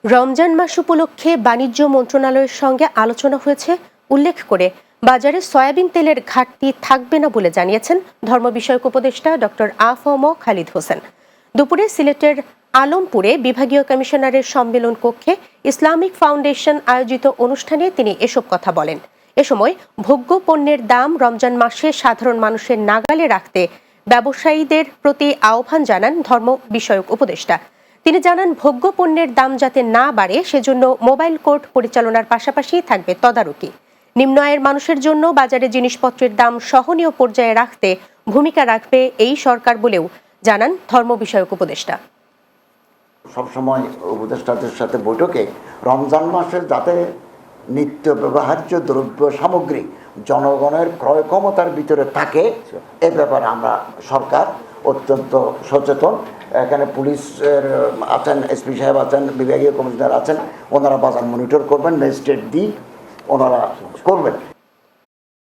রমজান মাস উপলক্ষে বাণিজ্য মন্ত্রণালয়ের সঙ্গে আলোচনা হয়েছে উল্লেখ করে বাজারে সয়াবিন তেলের ঘাটতি থাকবে না বলে জানিয়েছেন ধর্ম বিষয়ক উপদেষ্টা ডক্টর আ.ফ.ম. খালিদ হোসেন। দুপুরে সিলেটের আলমপুরে বিভাগীয় কমিশনারের সম্মেলন কক্ষে ইসলামিক ফাউন্ডেশন আয়োজিত অনুষ্ঠানে তিনি এসব কথা বলেন। এ সময় ভোগ্য পণ্যের দাম রমজান মাসে সাধারণ মানুষের নাগালে রাখতে ব্যবসায়ীদের প্রতি আহ্বান জানান ধর্ম বিষয়ক উপদেষ্টা। তিনি জানান, ভোগ্য পণ্যের দাম যাতে না বাড়ে সেজন্য মোবাইল কোর্ট পরিচালনার পাশাপাশি থাকবে তদারকি। নিম্ন আয়ের মানুষের জন্য বাজারে জিনিসপত্রের দাম সহনীয় পর্যায়ে রাখতে ভূমিকা রাখবে এই সরকার বলেও জানান ধর্ম বিষয়ক উপদেষ্টা। সবসময় উপদেষ্টাদের সাথে বৈঠকে রমজান মাসে যাতে নিত্য ব্যবহার্য দ্রব্য সামগ্রী জনগণের ক্রয় ক্ষমতার ভিতরে থাকে এ ব্যাপারে আমরা সরকার অত্যন্ত সচেতন। এখানে পুলিশের আছেন, এসপি সাহেব আছেন, বিভাগীয় কমিশনার আছেন, ওনারা বাজার মনিটর করবেন, ম্যাজিস্ট্রেট দিয়ে ওনারা করবেন।